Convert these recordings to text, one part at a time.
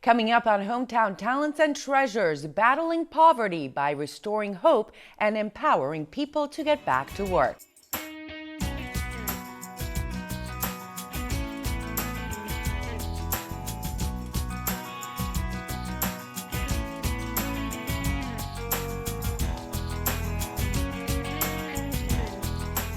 Coming up on Hometown Talents and Treasures, battling poverty by restoring hope and empowering people to get back to work.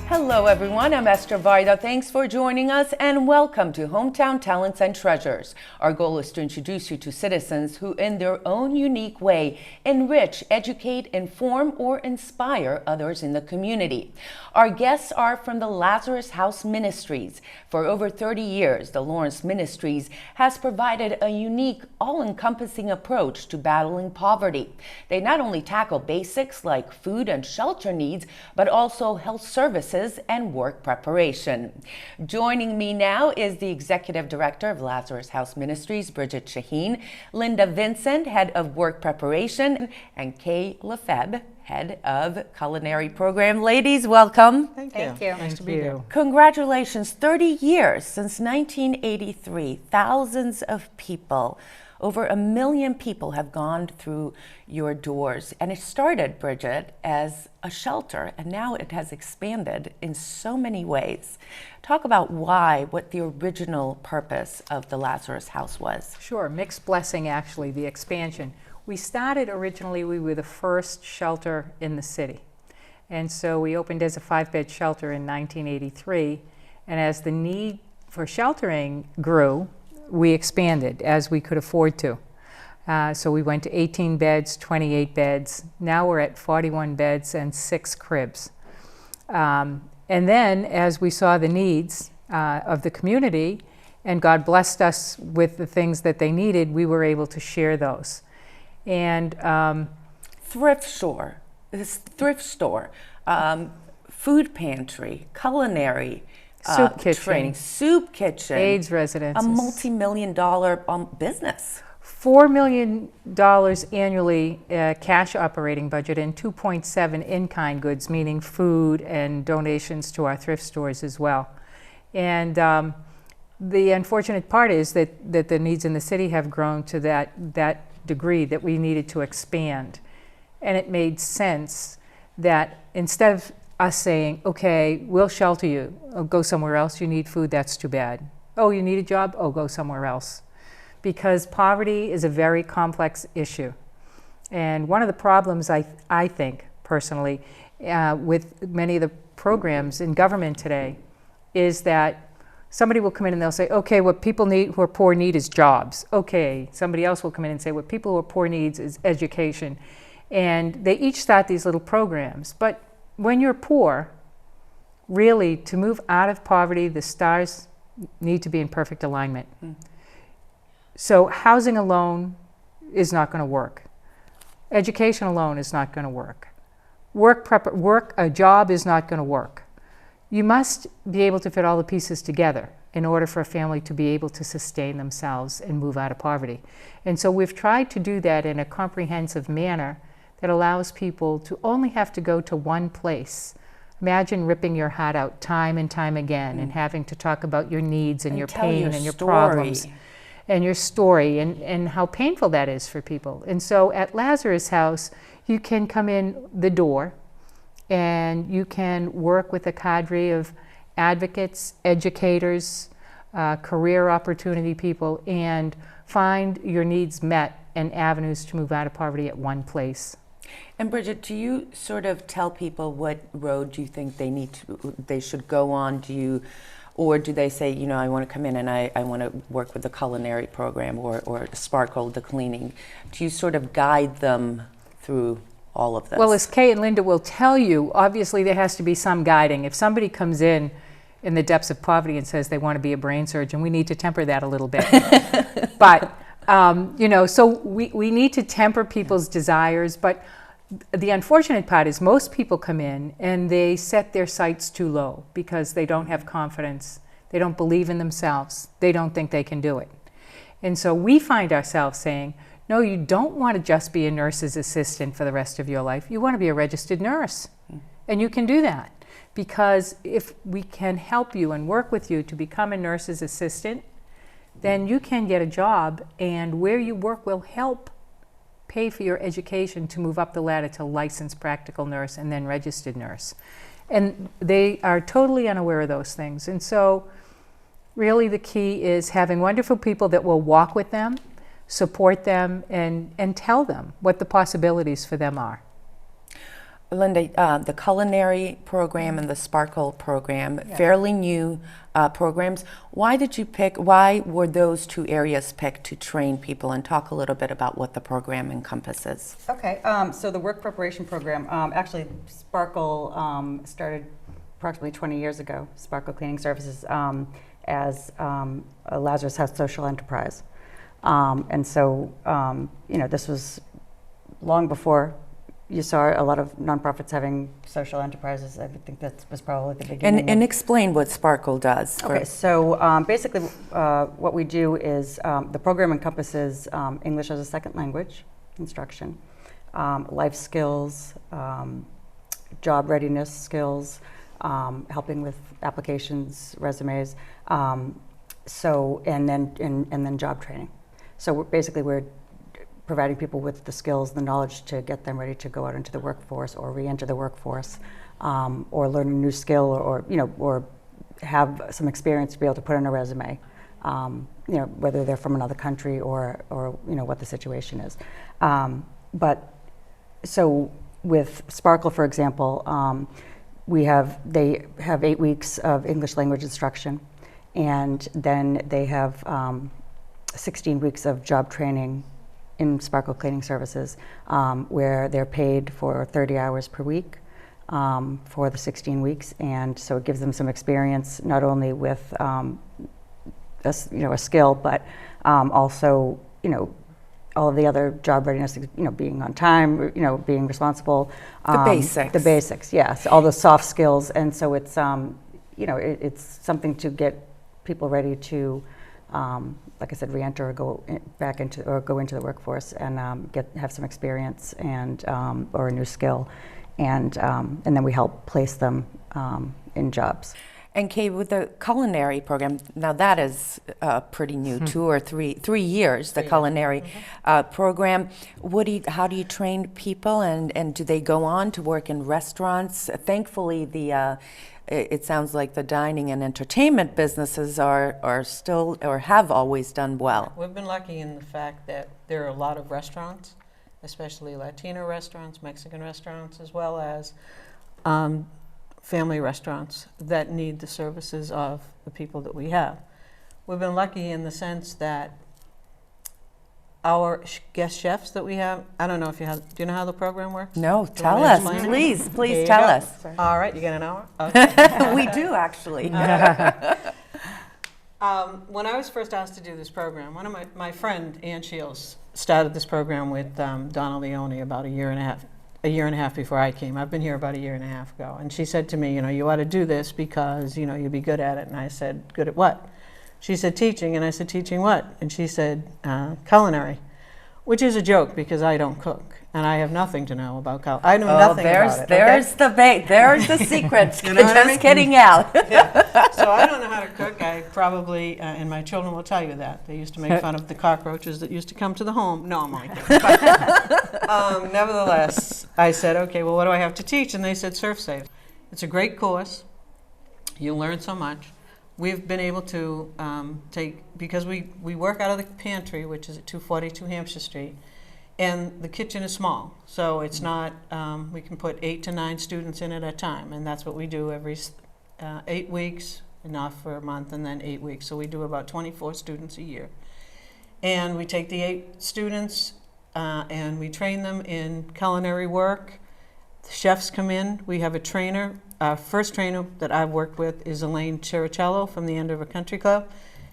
Hello everyone, I'm Eszter Vajda. Thanks for joining us and welcome to Hometown Talents and Treasures. Our goal is to introduce you to citizens who in their own unique way enrich, educate, inform, or inspire others in the community. Our guests are from the Lazarus House Ministries. For over 30 years, the Lawrence Ministries has provided a unique, all-encompassing approach to battling poverty. They not only tackle basics like food and shelter needs, but also health services and work preparation. Joining me now is the Executive Director of Lazarus House Ministries, Bridget Shaheen, Linda Vincent, Head of Work Preparation, and Kay Lefebvre, Head of Culinary Program. Ladies, welcome. Thank you. Nice to be here. Congratulations, 30 years since 1983. Thousands of people, over 1 million people have gone through your doors. And it started, Bridget, as a shelter, and now it has expanded in so many ways. Talk about what the original purpose of the Lazarus House was. Sure, mixed blessing actually, the expansion. We started originally, we were the first shelter in the city. And so we opened as a 5-bed shelter in 1983. And as the need for sheltering grew, we expanded as we could afford to. So we went to 18 beds, 28 beds. Now we're at 41 beds and 6 cribs. And then as we saw the needs of the community, and God blessed us with the things that they needed, we were able to share those. And thrift store, food pantry, culinary, soup kitchen, training, soup kitchen, AIDS residences, a multi-million-dollar business. $4 million annually cash operating budget and 2.7 in-kind goods, meaning food and donations to our thrift stores as well. And the unfortunate part is that the needs in the city have grown to that degree that we needed to expand. And it made sense that instead of us saying, okay, we'll shelter you, go somewhere else, you need food, that's too bad. Oh, you need a job? Oh, go somewhere else. Because poverty is a very complex issue. And one of the problems I think, personally, with many of the programs in government today is that somebody will come in and they'll say, okay, what people need who are poor need is jobs. Okay, somebody else will come in and say, what people who are poor needs is education. And they each start these little programs. But when you're poor, really, to move out of poverty, the stars need to be in perfect alignment. So housing alone is not going to work. Education alone is not going to work. A job is not going to work. You must be able to fit all the pieces together in order for a family to be able to sustain themselves and move out of poverty. And so we've tried to do that in a comprehensive manner that allows people to only have to go to one place. Imagine ripping your heart out time and time again and having to talk about your needs and your pain and your problems and your story and how painful that is for people. And so at Lazarus House, you can come in the door and you can work with a cadre of advocates, educators, career opportunity people, and find your needs met and avenues to move out of poverty at one place. And Bridget, do you sort of tell people what road do you think they should go on? Or do they say, I want to come in and I want to work with the culinary program or Sparkle, the cleaning? Do you sort of guide them through all of this? Well, as Kay and Linda will tell you, obviously there has to be some guiding. If somebody comes in the depths of poverty and says they want to be a brain surgeon, we need to temper that a little bit. But, so we need to temper people's desires. But the unfortunate part is most people come in and they set their sights too low because they don't have confidence. They don't believe in themselves. They don't think they can do it. And so we find ourselves saying, no, you don't want to just be a nurse's assistant for the rest of your life. You want to be a registered nurse. And you can do that because if we can help you and work with you to become a nurse's assistant, then you can get a job, and where you work will help pay for your education to move up the ladder to licensed practical nurse and then registered nurse. And they are totally unaware of those things. And so really the key is having wonderful people that will walk with them, support them, and tell them what the possibilities for them are. Linda, the culinary program and the Sparkle program, fairly new programs. Why were those two areas picked to train people, and talk a little bit about what the program encompasses? Okay, so the work preparation program, actually Sparkle started approximately 20 years ago, Sparkle Cleaning Services, as a Lazarus House social enterprise. And so, this was long before you saw a lot of nonprofits having social enterprises. I think that was probably the beginning. And explain what Sparkle does. Okay, so basically what we do is the program encompasses English as a second language instruction, life skills, job readiness skills, helping with applications, resumes, and then job training. So we're providing people with the skills, the knowledge to get them ready to go out into the workforce or re-enter the workforce, or learn a new skill, or have some experience to be able to put in a resume, whether they're from another country or what the situation is. But so with Sparkle, for example, they have 8 weeks of English language instruction, and then they have 16 weeks of job training in Sparkle Cleaning Services, where they're paid for 30 hours per week for the 16 weeks. And so it gives them some experience, not only with a skill, but also, all of the other job readiness, being on time, being responsible. The basics. The basics, yes, all the soft skills. And so it's, it's something to get people ready to, like I said, re-enter or go into the workforce and have some experience and or a new skill, and then we help place them in jobs. And Kay, with the culinary program, now that is pretty new, 2 or 3 years, the culinary program. How do you train people, and do they go on to work in restaurants? Thankfully, it sounds like the dining and entertainment businesses are still, or have always done well. We've been lucky in the fact that there are a lot of restaurants, especially Latino restaurants, Mexican restaurants, as well as family restaurants that need the services of the people that we have. We've been lucky in the sense that our guest chefs that we have, I don't know if do you know how the program works? No, tell us, please tell us. All right, you get an hour? Okay. We do, actually. When I was first asked to do this program, one of my friend, Ann Shields, started this program with Donna Leone about a year and a half before I came. I've been here about a year and a half ago. And she said to me, you ought to do this because, you'd be good at it. And I said, good at what? She said, teaching. And I said, teaching what? And she said, culinary, which is a joke because I don't cook. And I have nothing to know about culinary. I know nothing about it. There's the secret. You know what I mean? Just getting out. Yeah. So I don't know how to cook. I probably, and my children will tell you that. They used to make fun of the cockroaches that used to come to the home. No, I'm only kidding. But, nevertheless, I said, okay, well, what do I have to teach? And they said, Surf Safe. It's a great course. You learn so much. We've been able to because we work out of the pantry, which is at 242 Hampshire Street, and the kitchen is small. So it's not, we can put 8 to 9 students in at a time, and that's what we do every 8 weeks, enough for a month, and then 8 weeks. So we do about 24 students a year. And we take the 8 students and we train them in culinary work. The chefs come in. We have a trainer. Our first trainer that I've worked with is Elaine Chiricello from the Andover Country Club.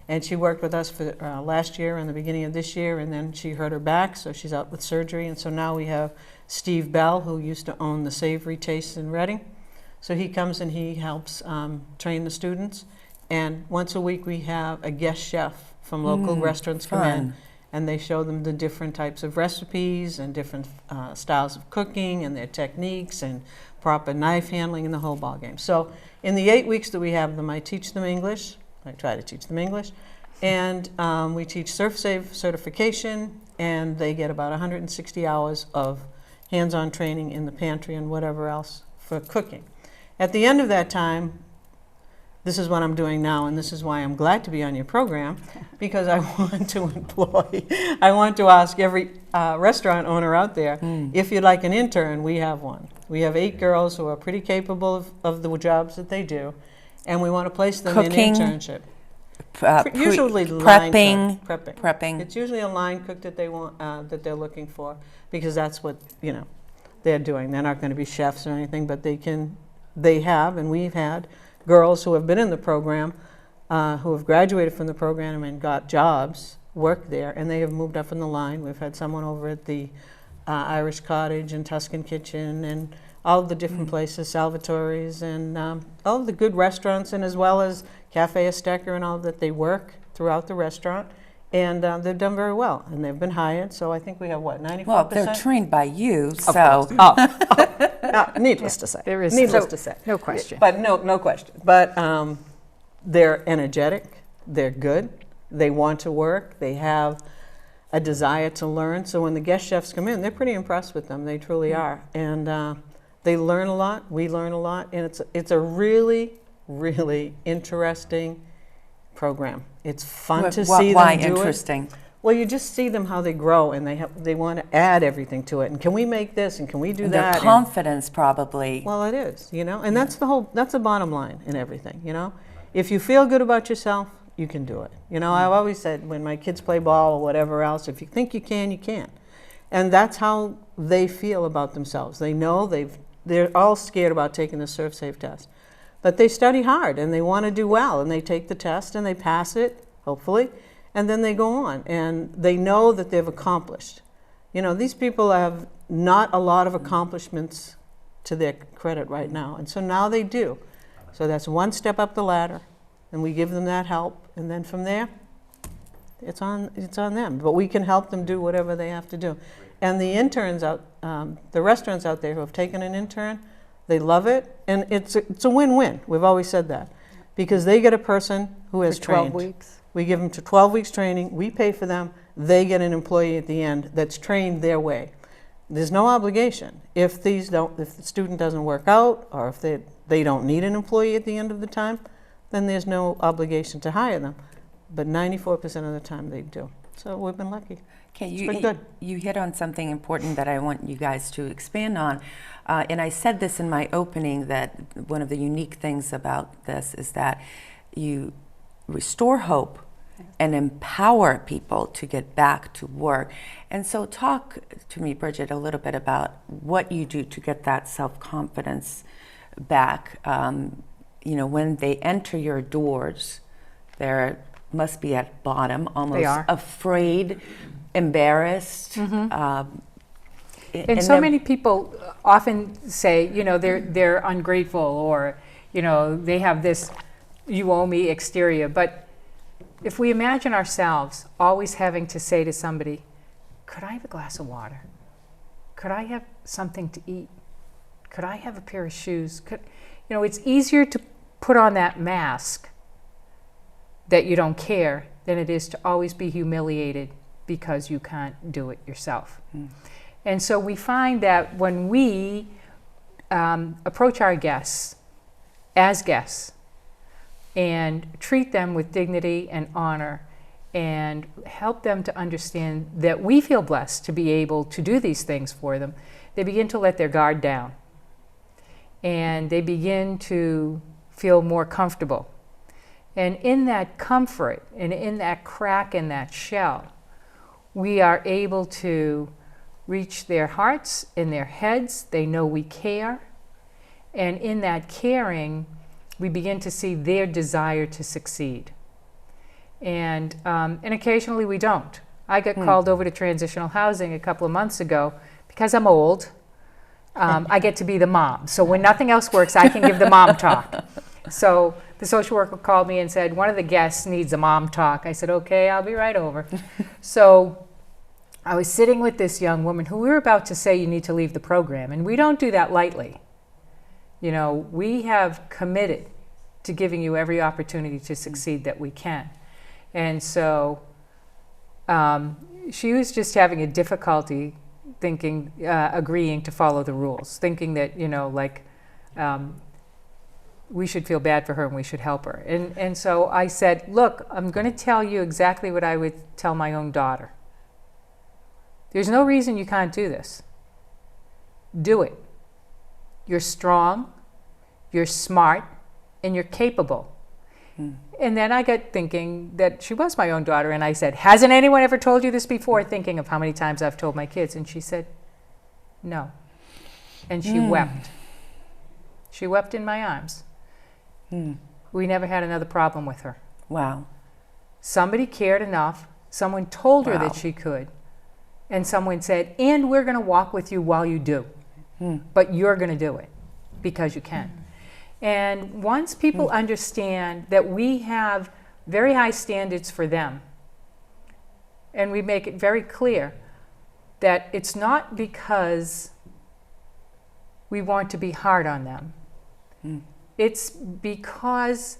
And she worked with us for last year and the beginning of this year, and then she hurt her back, so she's out with surgery. And so now we have Steve Bell, who used to own the Savory Tastes in Reading. So he comes and he helps train the students. And once a week we have a guest chef from local restaurants come in, and they show them the different types of recipes and different styles of cooking and their techniques and proper knife handling and the whole ball game. So in the 8 weeks that we have them, I teach them English. I try to teach them English, And we teach SurfSafe certification, and they get about 160 hours of hands-on training in the pantry and whatever else for cooking. At the end of that time, this is what I'm doing now, and this is why I'm glad to be on your program, because I want to I want to ask every restaurant owner out there, if you'd like an intern, we have one. We have 8 girls who are pretty capable of the jobs that they do, and we want to place them Cooking, in internship. Usually prepping. It's usually a line cook that they want, that they're looking for, because that's what they're doing. They're not going to be chefs or anything, but they have, and we've had girls who have been in the program, who have graduated from the program and got jobs, work there, and they have moved up in the line. We've had someone over at the Irish Cottage and Tuscan Kitchen and all of the different places, Salvatore's, and all of the good restaurants, and as well as Cafe Eszter and all that. They work throughout the restaurant, and they've done very well, and they've been hired. So I think we have, what, 94%? Well, they're trained by you, so. Needless to say. There is Needless to say. no question. But no question. But they're energetic, they're good, they want to work, they have a desire to learn. So when the guest chefs come in, they're pretty impressed with them. They truly are. And they learn a lot, we learn a lot, and it's a really, really interesting program. It's fun to see them Why do interesting? it. Well, you just see them how they grow, and they want to add everything to it. And can we make this? And can we do that? Their confidence, probably. Well, it is, and that's the bottom line in everything, If you feel good about yourself, you can do it. I've always said, when my kids play ball or whatever else, if you think you can, you can. And that's how they feel about themselves. They know they're all scared about taking the SurfSafe test. But they study hard, and they want to do well, and they take the test, and they pass it, hopefully, and then they go on, and they know that they've accomplished. These people have not a lot of accomplishments to their credit right now, and so now they do. So that's one step up the ladder, and we give them that help, and then from there, it's on them. But we can help them do whatever they have to do. And the interns the restaurants out there who have taken an intern, they love it, and it's a win-win. We've always said that, because they get a person who has trained. 12 weeks. We give them 12 weeks training, we pay for them, they get an employee at the end that's trained their way. There's no obligation. If the student doesn't work out, or if they don't need an employee at the end of the time, then there's no obligation to hire them. But 94% of the time they do. So we've been lucky. Okay, It's been good. you hit on something important that I want you guys to expand on. And I said this in my opening, that one of the unique things about this is that you restore hope and empower people to get back to work. And so talk to me, Bridget, a little bit about what you do to get that self-confidence back. When they enter your doors, they must be at bottom, almost afraid, embarrassed. And so many people often say, they're ungrateful, or, they have this "you owe me" exterior. But if we imagine ourselves always having to say to somebody, "Could I have a glass of water? Could I have something to eat? Could I have a pair of shoes?" It's easier to put on that mask that you don't care than it is to always be humiliated because you can't do it yourself. And so we find that when we approach our guests as guests and treat them with dignity and honor, and help them to understand that we feel blessed to be able to do these things for them, they begin to let their guard down. And they begin to feel more comfortable. And in that comfort, and in that crack in that shell, we are able to reach their hearts and their heads. They know we care. And in that caring, we begin to see their desire to succeed. And occasionally we don't. I got called over to transitional housing a couple of months ago because I'm old. I get to be the mom. So when nothing else works, I can give the mom talk. So the social worker called me and said, one of the guests needs a mom talk. I said, okay, I'll be right over. So I was sitting with this young woman who we were about to say, you need to leave the program. And we don't do that lightly. We have committed to giving you every opportunity to succeed that we can. And so she was just having a difficulty thinking, agreeing to follow the rules, thinking that, we should feel bad for her and we should help her. And so I said, look, I'm going to tell you exactly what I would tell my own daughter. There's no reason you can't do this. Do it. You're strong, you're smart, and you're capable. And then I got thinking that she was my own daughter, and I said, hasn't anyone ever told you this before? Thinking of how many times I've told my kids. And she said, no. And she wept. She wept in my arms. We never had another problem with her. Wow. Somebody cared enough. Someone told her that she could. And someone said, and we're going to walk with you while you do. But you're going to do it because you can. And once people understand that we have very high standards for them, and we make it very clear that it's not because we want to be hard on them. It's because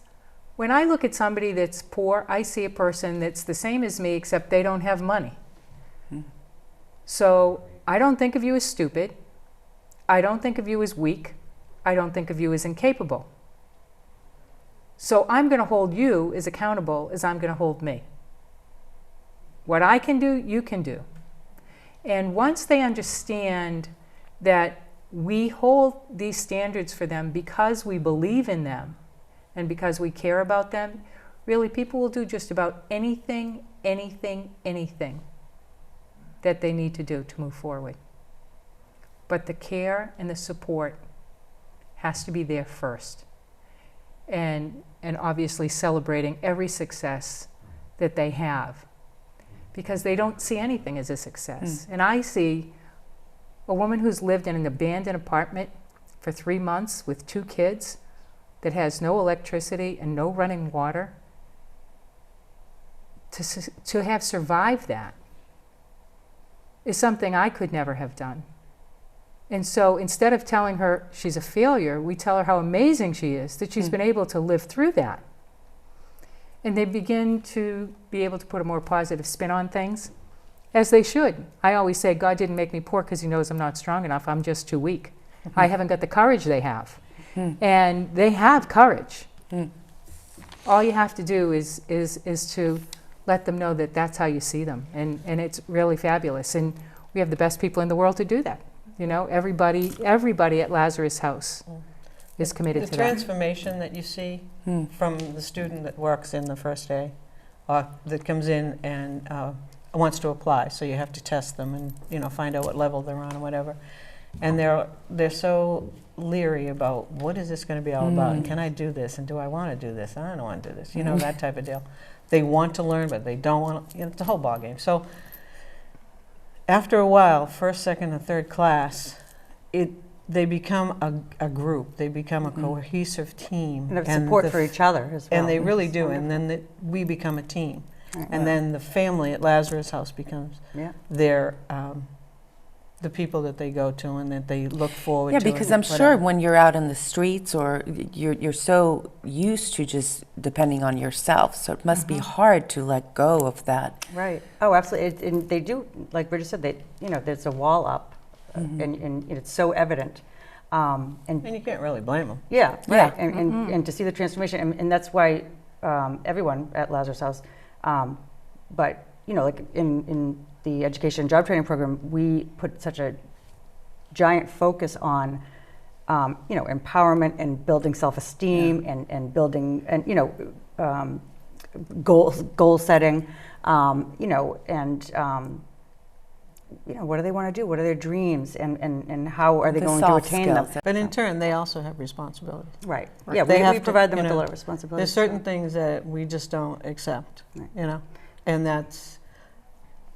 when I look at somebody that's poor, I see a person that's the same as me, except they don't have money. So I don't think of you as stupid. I don't think of you as weak. I don't think of you as incapable. So I'm going to hold you as accountable as I'm going to hold me. What I can do, you can do. And once they understand that we hold these standards for them because we believe in them and because we care about them, really people will do just about anything that they need to do to move forward. But the care and the support has to be there first. And obviously celebrating every success that they have, because they don't see anything as a success. And I see a woman who's lived in an abandoned apartment for 3 months with 2 kids that has no electricity and no running water. To have survived that is something I could never have done. And so instead of telling her she's a failure, we tell her how amazing she is, that she's been able to live through that. And they begin to be able to put a more positive spin on things, as they should. I always say, God didn't make me poor because he knows I'm not strong enough. I'm just too weak. I haven't got the courage they have. And they have courage. All you have to do is to let them know that that's how you see them. And it's really fabulous. And we have the best people in the world to do that. You know, everybody at Lazarus House is committed to The that. transformation that you see from the student that works in the first day, or that comes in and wants to apply, so you have to test them and find out what level they're on or whatever, and they're so leery about what is this going to be all about, and can I do this, and do I want to do this, and I don't want to do this, that type of deal. They want to learn, but they don't want to. It's a whole ball game. So after a while, first, second, and third class, they become a group. They become a cohesive team. And have support for each other as well. And they really do. And then we become a team. Right. And then the family at Lazarus House becomes their the people that they go to and that they look forward to. Yeah, because I'm sure when you're out in the streets or you're so used to just depending on yourself, so it must be hard to let go of that. Right. Oh, absolutely. And they do, like Bridget said, there's a wall up, and it's so evident. And you can't really blame them. Yeah, right. Yeah. And to see the transformation, and that's why everyone at Lazarus House, but like in the education and job training program, we put such a giant focus on empowerment and building self-esteem and building and goal setting, what do they want to do? What are their dreams, and how are they going to attain them? But in turn, they also have responsibilities. Right. Right. Yeah, we provide them with a lot of responsibilities. There's certain things that we just don't accept, and that's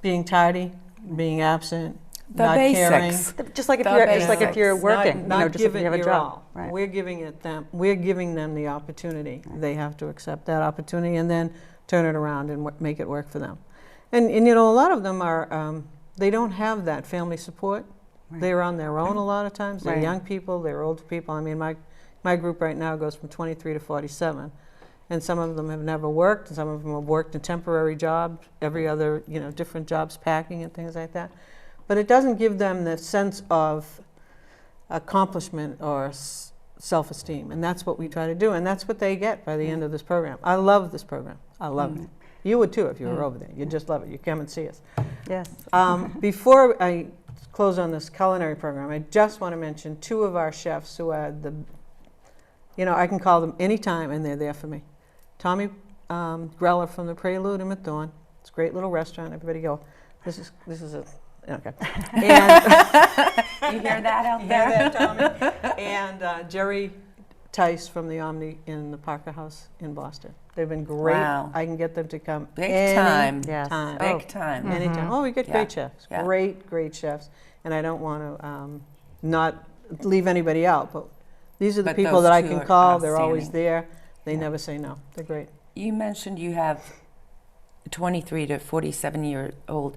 being tardy, being absent, The not basics. caring. Just like if you're working, not just if you have a your job. all. Right. We're giving them the opportunity. Right. They have to accept that opportunity and then turn it around and make it work for them. And a lot of them are they don't have that family support. Right. They're on their own a lot of times. They're young people, they're older people. I mean, my group right now goes from 23 to 47, and some of them have never worked, and some of them have worked in temporary jobs, every other, different jobs, packing and things like that. But it doesn't give them the sense of accomplishment or self-esteem, and that's what we try to do, and that's what they get by the end of this program. I love this program. I love it. You would too if you were over there. You'd just love it. You come and see us. Yes. Before I close on this culinary program, I just want to mention two of our chefs who are I can call them anytime and they're there for me. Tommy Greller from the Prelude in Methuen. It's a great little restaurant. Everybody go. This is a okay. And You hear that out you there? hear that, Tommy? And Jerry Tice from the Omni in the Parker House in Boston. They've been great. Wow. I can get them to come Big time. Yes. anytime. Big time. Anytime. Oh, we get Yeah. great chefs. Yeah. Great chefs. And I don't want to not leave anybody out, but these are the But people those that I two can are call. They're always outstanding. there. They Yeah. never say no. They're great. You mentioned you have 23 to 47-year-old.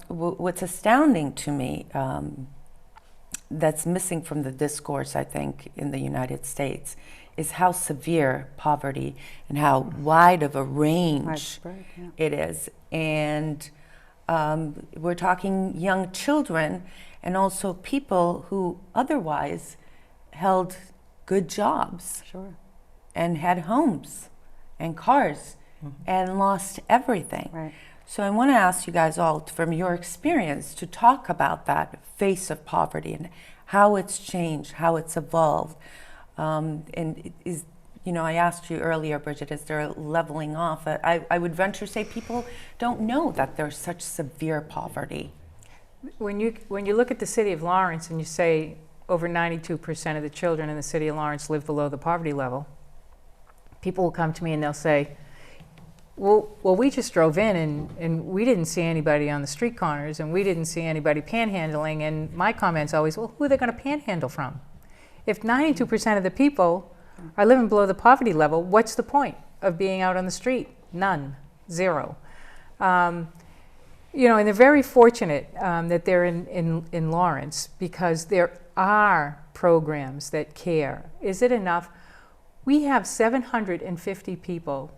What's astounding to me that's missing from the discourse, I think, in the United States is how severe poverty and how wide of a range Widespread, yeah. it is. And we're talking young children and also people who otherwise held good jobs Sure. and had homes and cars and lost everything. Right. So I want to ask you guys all, from your experience, to talk about that face of poverty and how it's changed, how it's evolved. And it is, I asked you earlier, Bridget, is there a leveling off? I would venture to say people don't know that there's such severe poverty. When you look at the city of Lawrence and you say over 92% of the children in the city of Lawrence live below the poverty level, people will come to me and they'll say, well, we just drove in and we didn't see anybody on the street corners and we didn't see anybody panhandling. And my comment's always, well, who are they going to panhandle from? If 92% of the people are living below the poverty level, what's the point of being out on the street? None. Zero. And they're very fortunate that they're in Lawrence because there are programs that care. Is it enough? We have 750 people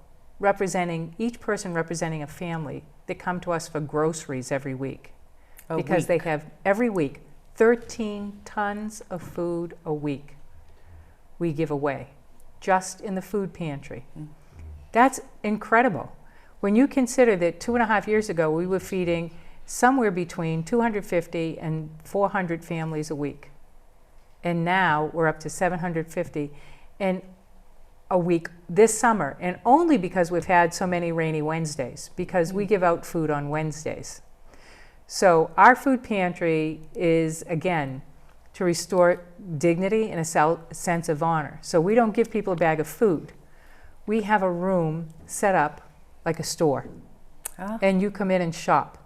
each person representing a family that come to us for groceries every week. Because they have, every week, 13 tons of food a week we give away, just in the food pantry. That's incredible. When you consider that 2.5 years ago, we were feeding somewhere between 250 and 400 families a week. And now we're up to 750. And a week this summer, and only because we've had so many rainy Wednesdays, because we give out food on Wednesdays. So our food pantry is, again, to restore dignity and a sense of honor. So we don't give people a bag of food. We have a room set up like a store, and you come in and shop.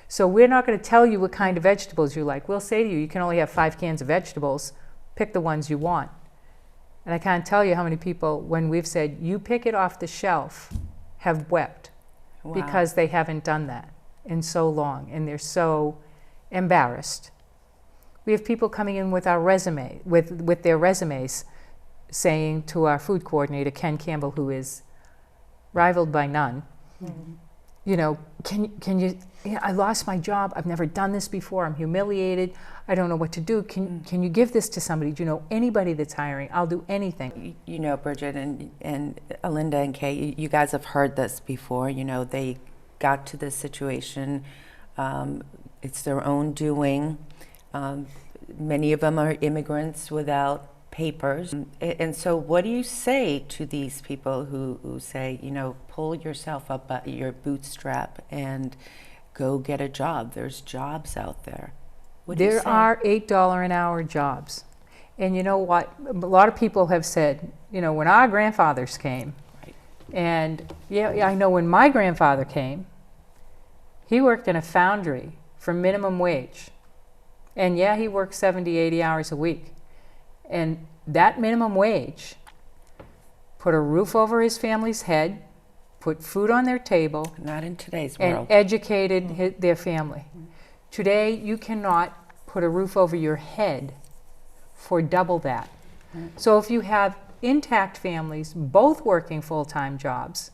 So we're not going to tell you what kind of vegetables you like. We'll say to you, you can only have 5 cans of vegetables. Pick the ones you want. And I can't tell you how many people, when we've said, you pick it off the shelf, have wept because they haven't done that in so long, and they're so embarrassed. We have people coming in with our resume, with their resumes, saying to our food coordinator, Ken Campbell, who is rivaled by none, can you, I lost my job, I've never done this before, I'm humiliated, I don't know what to do, can you give this to somebody? Do you know anybody that's hiring? I'll do anything. Bridget and Alinda and Kay, you guys have heard this before. They got to this situation. It's their own doing. Many of them are immigrants without papers. And so what do you say to these people who say, pull yourself up by your bootstrap and go get a job? There's jobs out there. There are $8 an hour jobs. And you know what? A lot of people have said, when our grandfathers came, and I know when my grandfather came, he worked in a foundry for minimum wage. And he worked 70, 80 hours a week. And that minimum wage put a roof over his family's head, put food on their table. Not in today's and world. Educated their family. Today, you cannot put a roof over your head for double that. So if you have intact families, both working full-time jobs,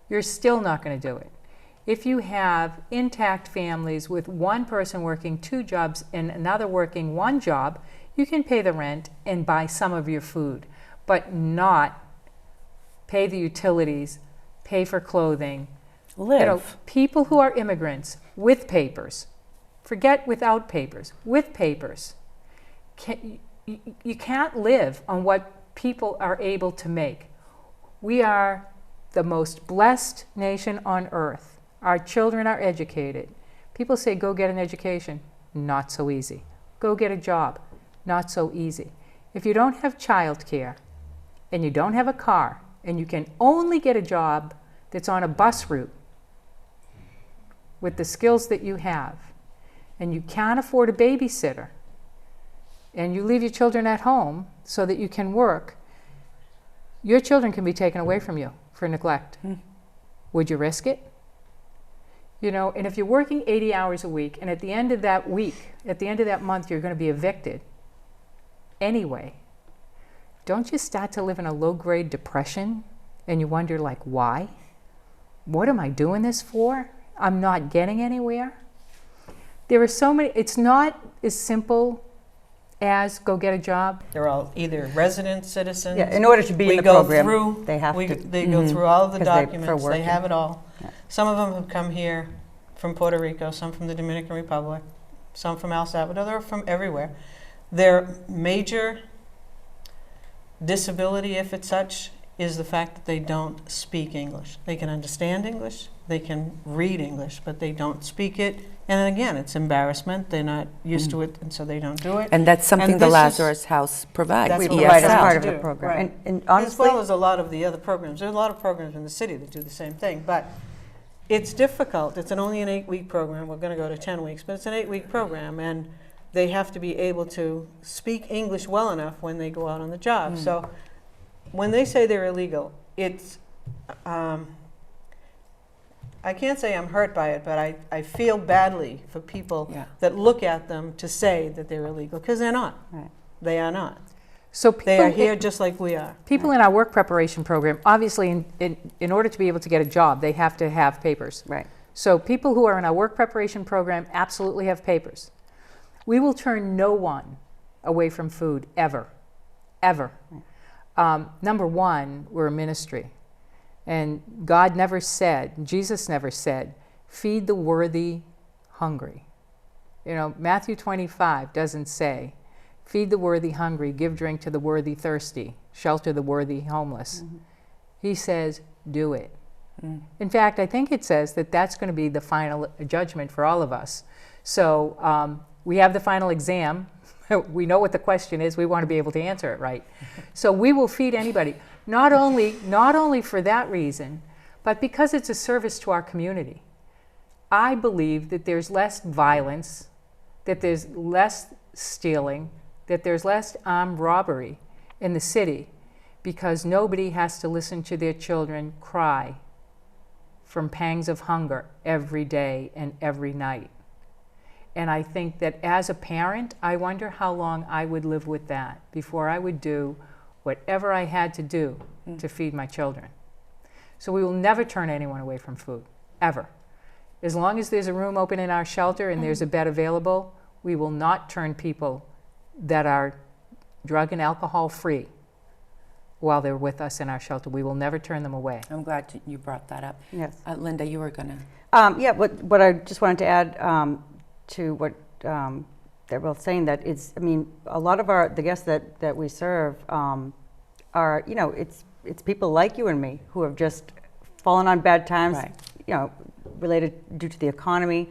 you're still not going to do it. If you have intact families with one person working 2 jobs and another working 1 job, you can pay the rent and buy some of your food, but not pay the utilities, pay for clothing. Live. People who are immigrants with papers, forget without papers, with papers, you can't live on what people are able to make. We are the most blessed nation on earth. Our children are educated. People say, go get an education. Not so easy. Go get a job. Not so easy. If you don't have childcare and you don't have a car and you can only get a job that's on a bus route with the skills that you have, and you can't afford a babysitter, and you leave your children at home so that you can work, your children can be taken away from you for neglect. Would you risk it? And if you're working 80 hours a week, and at the end of that week, at the end of that month, you're going to be evicted anyway, don't you start to live in a low-grade depression and you wonder, why? What am I doing this for? I'm not getting anywhere. There are so many, it's not as simple as go get a job. They're all either resident citizens. Yeah, in order to be in the program, they have to. They go through all of the 'Cause documents. for They working. have it all. Yeah. Some of them have come here from Puerto Rico, some from the Dominican Republic, some from El Salvador. They're from everywhere. Their major disability, if it's such, is the fact that they don't speak English. They can understand English, they can read English, but they don't speak it. And again, it's embarrassment. They're not used to it, and so they don't do it. And that's something And the this is- Lazarus House provides. That's We what provide as ESL. part of to the do, program. right. And As honestly, well as a lot of the other programs. There are a lot of programs in the city that do the same thing, but it's difficult. It's only an 8-week program. We're going to go to 10 weeks, but it's an 8-week program, and they have to be able to speak English well enough when they go out on the job. So when they say they're illegal, it's, I can't say I'm hurt by it, but I feel badly for people that look at them to say that they're illegal, because they're not. Right. They are not. So They are here just like we are. people in our work preparation program, obviously in order to be able to get a job, they have to have papers. right. So people who are in our work preparation program absolutely have papers. We will turn no one away from food, ever, ever. Number one, we're a ministry. And God never said, Jesus never said, feed the worthy hungry. Matthew 25 doesn't say, feed the worthy hungry, give drink to the worthy thirsty, shelter the worthy homeless. He says, do it. In fact, I think it says that that's going to be the final judgment for all of us. So we have the final exam. We know what the question is. We want to be able to answer it right. So we will feed anybody, not only for that reason, but because it's a service to our community. I believe that there's less violence, that there's less stealing, that there's less armed robbery in the city because nobody has to listen to their children cry from pangs of hunger every day and every night. And I think that as a parent, I wonder how long I would live with that before I would do whatever I had to do to feed my children. So we will never turn anyone away from food, ever. As long as there's a room open in our shelter and there's a bed available, we will not turn people that are drug and alcohol free while they're with us in our shelter. We will never turn them away. I'm glad you brought that up. Yes. Linda, you were going to... Yeah, what I just wanted to add to what they're both saying, that it's, a lot of the guests that we serve are, it's people like you and me who have just fallen on bad times, Right. Related due to the economy,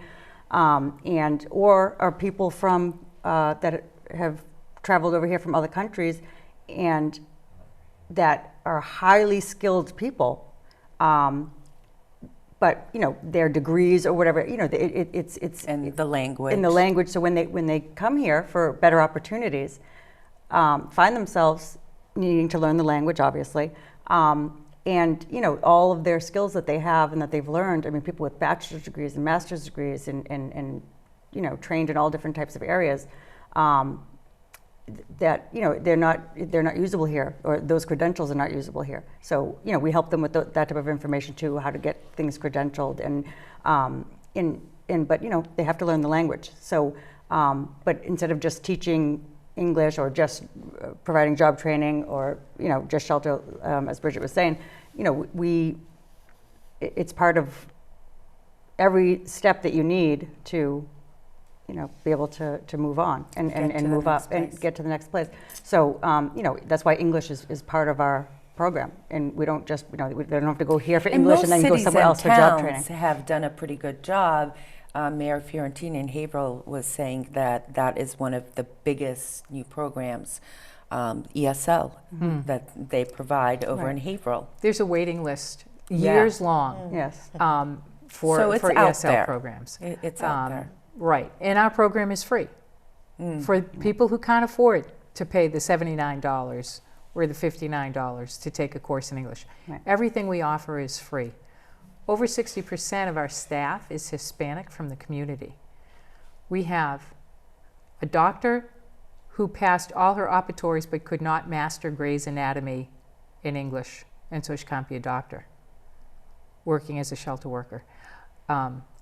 or are people from that have traveled over here from other countries and that are highly skilled people, but their degrees or whatever, it's And the language. in the language. So when they come here for better opportunities, find themselves needing to learn the language, obviously, and all of their skills that they have and that they've learned. People with bachelor's degrees and master's degrees and trained in all different types of areas. that they're not usable here, or those credentials are not usable here. So we help them with that type of information too, how to get things credentialed, and but they have to learn the language. So but instead of just teaching English or just providing job training or just shelter, as Bridget was saying, it's part of every step that you need to be able to move on and move up and get to the next place. So that's why English is part of our program, and we don't just they don't have to go here for English and then go somewhere else for job training. Most cities and towns have done a pretty good job. Mayor Fiorentini in Haverhill was saying that is one of the biggest new programs, ESL, that they provide over in Haverhill. There's a waiting list, years long, Yes. for ESL programs. It's out there. Right, and our program is free for people who can't afford to pay the $79 or the $59 to take a course in English. Right. Everything we offer is free. Over 60% of our staff is Hispanic from the community. We have a doctor who passed all her operatories but could not master Gray's Anatomy in English, and so she can't be a doctor, working as a shelter worker.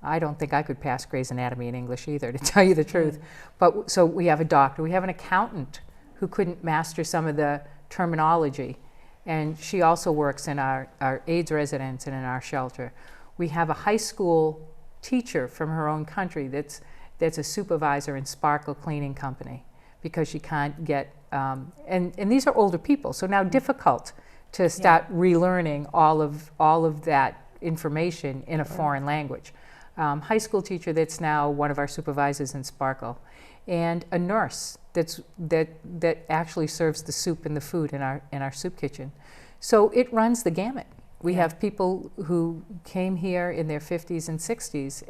I don't think I could pass Gray's Anatomy in English either, to tell you the truth. But so we have a doctor. We have an accountant who couldn't master some of the terminology, and she also works in our AIDS residence and in our shelter. We have a high school teacher from her own country that's a supervisor in Sparkle Cleaning Company, because she can't get, and these are older people, so now difficult to start relearning all of that information in a foreign language. High school teacher that's now one of our supervisors in Sparkle, and a nurse that actually serves the soup and the food in our soup kitchen. So it runs the gamut. We have people who came here in their 50s and 60s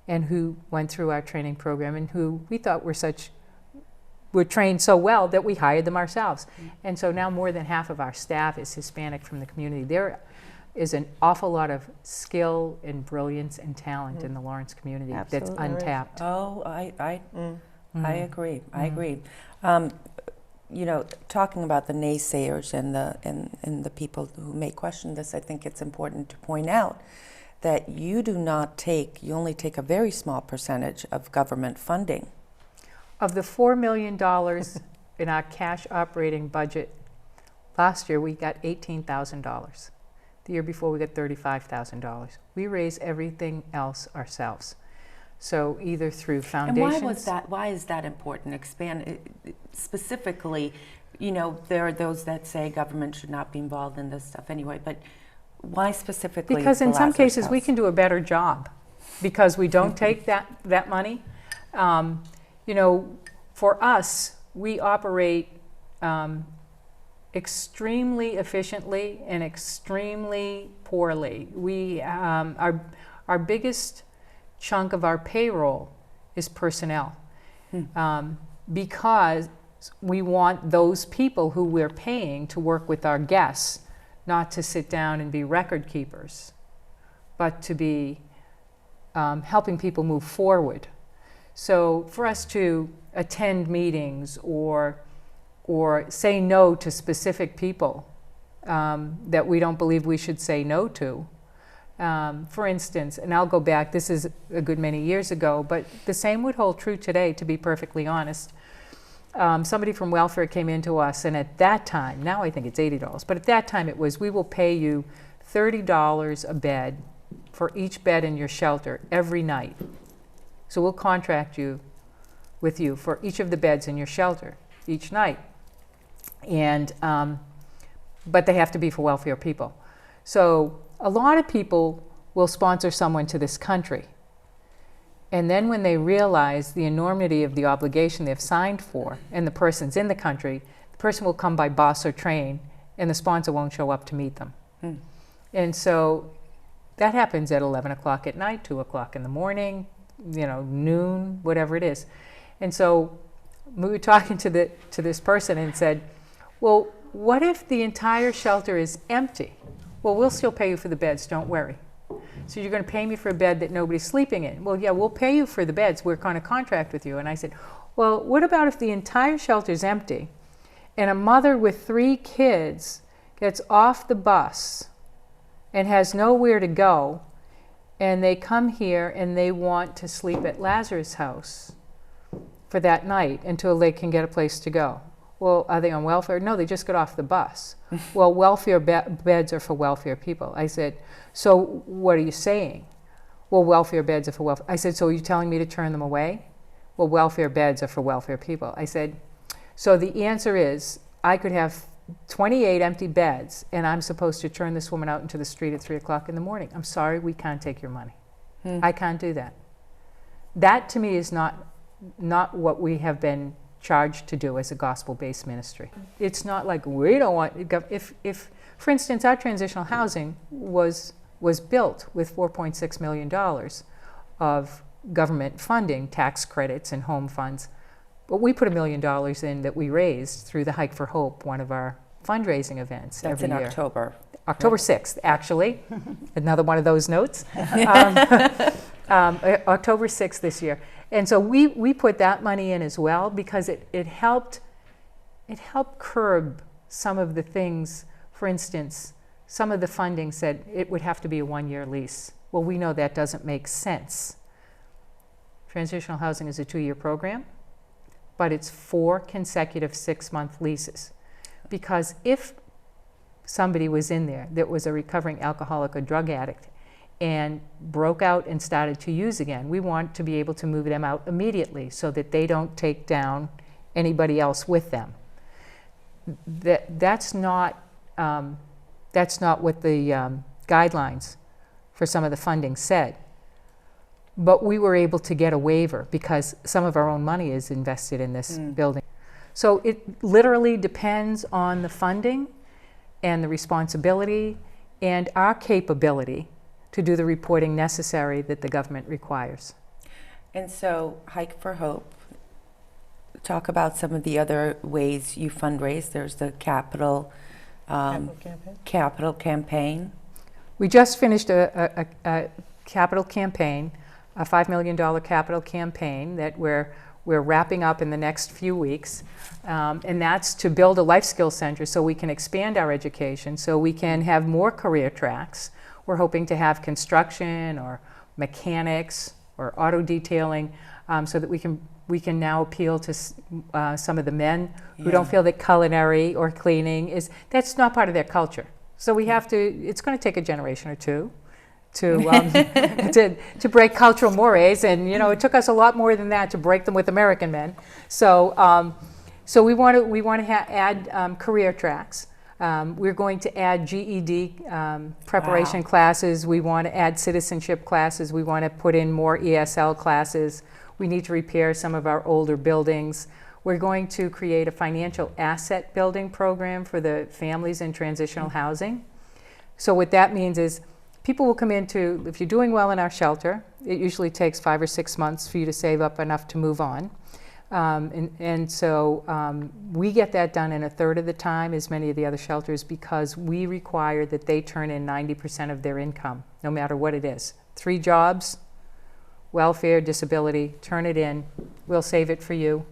and who went through our training program, and who we thought were trained so well that we hired them ourselves. And so now more than half of our staff is Hispanic from the community. There is an awful lot of skill and brilliance and talent in the Lawrence community that's untapped. Oh, I agree. I agree. Talking about the naysayers and the people who may question this, I think it's important to point out that you only take a very small percentage of government funding. Of the $4 million in our cash operating budget, last year we got $18,000. The year before we got $35,000. We raise everything else ourselves. So either through foundations. And why is that important? Expand specifically. There are those that say government should not be involved in this stuff anyway, but why specifically? Because in some Lazarus cases House? we can do a better job, because we don't take that money. For us, we operate extremely efficiently and extremely poorly. We our biggest chunk of our payroll is personnel, because we want those people who we're paying to work with our guests, not to sit down and be record keepers, but to be helping people move forward. So for us to attend meetings or say no to specific people that we don't believe we should say no to. For instance, and I'll go back, this is a good many years ago, but the same would hold true today, to be perfectly honest. Somebody from welfare came into us, and at that time, now I think it's $80, but at that time it was, we will pay you $30 a bed for each bed in your shelter every night. So we'll contract with you for each of the beds in your shelter each night. And but they have to be for welfare people. So a lot of people will sponsor someone to this country, and then when they realize the enormity of the obligation they've signed for, and the person's in the country, the person will come by bus or train, and the sponsor won't show up to meet them. And so that happens at 11 o'clock at night, 2 o'clock in the morning, noon, whatever it is. And so we were talking to this person and said, well, what if the entire shelter is empty? Well, we'll still pay you for the beds, don't worry. So you're going to pay me for a bed that nobody's sleeping in? Well, yeah, we'll pay you for the beds. We're going to contract with you. And I said, Well, what about if the entire shelter's empty and a mother with 3 kids gets off the bus and has nowhere to go, and they come here and they want to sleep at Lazarus House for that night until they can get a place to go? Well, are they on welfare? No, they just got off the bus. Well, welfare beds are for welfare people. I said, so what are you saying? Well, welfare beds are for welfare. I said, so are you telling me to turn them away? Well, welfare beds are for welfare people. I said, so the answer is I could have 28 empty beds and I'm supposed to turn this woman out into the street at 3 o'clock in the morning. I'm sorry, we can't take your money. I can't do that. That to me is not what we have been charged to do as a gospel-based ministry. It's not like we don't want, if for instance, our transitional housing was built with $4.6 million of government funding, tax credits and home funds. But we put $1 million in that we raised through the Hike for Hope, one of our fundraising events That's every in year. October. October 6th, actually. Another one of those notes. October 6th this year. And so we put that money in as well because it helped curb some of the things. For instance, some of the funding said it would have to be a 1-year lease. Well, we know that doesn't make sense. Transitional housing is a 2-year program, but it's 4 consecutive 6-month leases. Because if somebody was in there that was a recovering alcoholic or drug addict and broke out and started to use again, we want to be able to move them out immediately so that they don't take down anybody else with them. That's not what the guidelines for some of the funding said. But we were able to get a waiver because some of our own money is invested in this building. So it literally depends on the funding and the responsibility and our capability to do the reporting necessary that the government requires. And so, Hike for Hope, talk about some of the other ways you fundraise. There's the capital campaign. We just finished a capital campaign, a $5 million capital campaign that we're wrapping up in the next few weeks. And that's to build a life skills center so we can expand our education, so we can have more career tracks. We're hoping to have construction or mechanics or auto detailing so that we can now appeal to some of the men who don't feel that culinary or cleaning that's not part of their culture. So we have to, it's going to take a generation or two to break cultural mores, and it took us a lot more than that to break them with American men. So we want to add career tracks. We're going to add GED preparation classes. We want to add citizenship classes. We want to put in more ESL classes. We need to repair some of our older buildings. We're going to create a financial asset building program for the families in transitional housing. So what that means is people will come into, if you're doing well in our shelter, it usually takes 5 or 6 months for you to save up enough to move on. So we get that done in 1/3 of the time as many of the other shelters because we require that they turn in 90% of their income, no matter what it is. 3 jobs, welfare, disability, turn it in. We'll save it for you.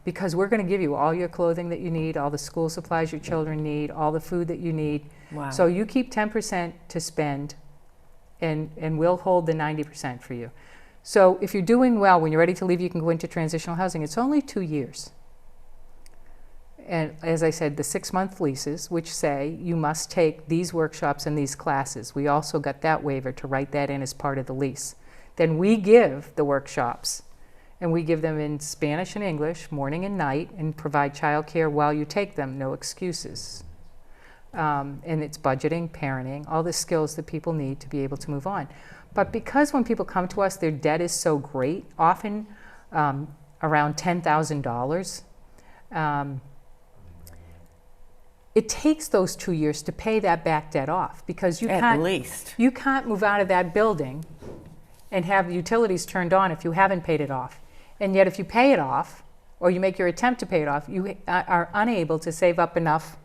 Because we're going to give you all your clothing that you need, all the school supplies your children need, all the food that you need. Wow. So you keep 10% to spend, and we'll hold the 90% for you. So if you're doing well, when you're ready to leave, you can go into transitional housing. It's only 2 years. And as I said, the 6-month leases, which say you must take these workshops and these classes. We also got that waiver to write that in as part of the lease. Then we give the workshops, and we give them in Spanish and English, morning and night, and provide childcare while you take them, no excuses. And it's budgeting, parenting, all the skills that people need to be able to move on. But because when people come to us, their debt is so great, often around $10,000, it takes those 2 years to pay that back debt off because you can't move out of that building and have utilities turned on if you haven't paid it off. And yet if you pay it off, or you make your attempt to pay it off, you are unable to save up enough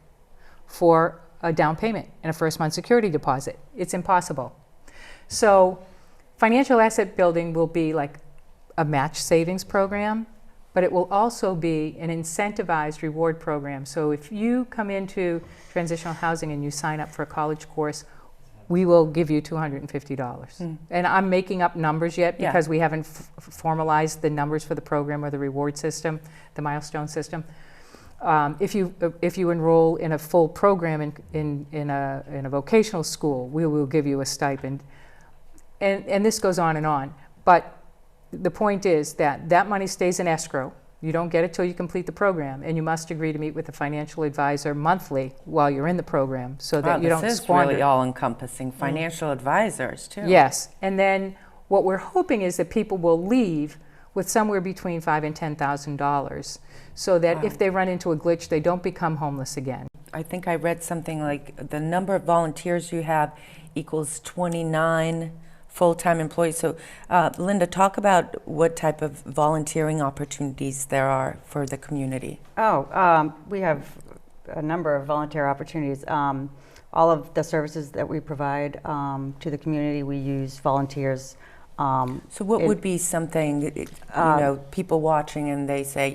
for a down payment and a first-month security deposit. It's impossible. So financial asset building will be like a match savings program, but it will also be an incentivized reward program. So if you come into transitional housing and you sign up for a college course, we will give you $250. And I'm making up numbers yet because we haven't formalized the numbers for the program or the reward system, the milestone system. If you enroll in a full program in a vocational school, we will give you a stipend. And this goes on and on. But the point is that money stays in escrow. You don't get it till you complete the program, and you must agree to meet with a financial advisor monthly while you're in the program, so that you don't This is squander. really all-encompassing. Financial advisors, too. Yes, and then what we're hoping is that people will leave with somewhere between $5,000 and $10,000, so that if they run into a glitch, they don't become homeless again. I think I read something like the number of volunteers you have equals 29 full-time employees. So, Linda, talk about what type of volunteering opportunities there are for the community. We have a number of volunteer opportunities. All of the services that we provide to the community, we use volunteers. So what would be something, people watching and they say,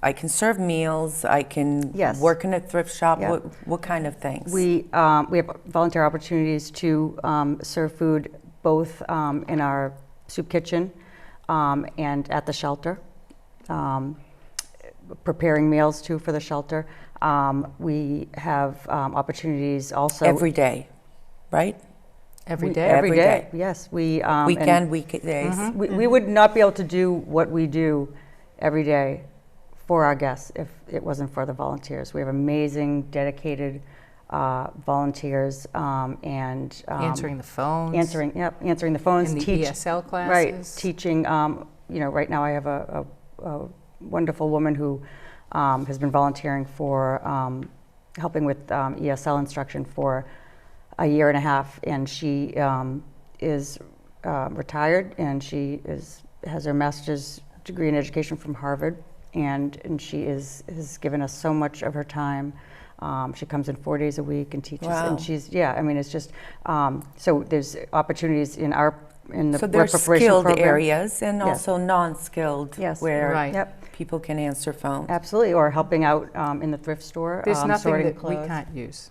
I can serve meals, I can work in a thrift shop. Yeah. What kind of things? We have volunteer opportunities to serve food both in our soup kitchen and at the shelter, preparing meals too for the shelter. We have opportunities also. Every day, right? Every day? Every day, yes. Weekdays. We would not be able to do what we do every day for our guests if it wasn't for the volunteers. We have amazing, dedicated volunteers and Answering the phones. Answering the phones. In the ESL classes. Right, teaching. Right now I have a wonderful woman who has been volunteering for helping with ESL instruction for a year and a half, and she is retired, and she has her master's degree in education from Harvard. And she has given us so much of her time. She comes in 4 days a week and teaches. Wow. And it's just so there's opportunities in the So work there's preparation skilled program. areas and also non-skilled, where Right. people can answer phones. Absolutely, or helping out in the thrift store. There's nothing sorting that clothes. we can't use.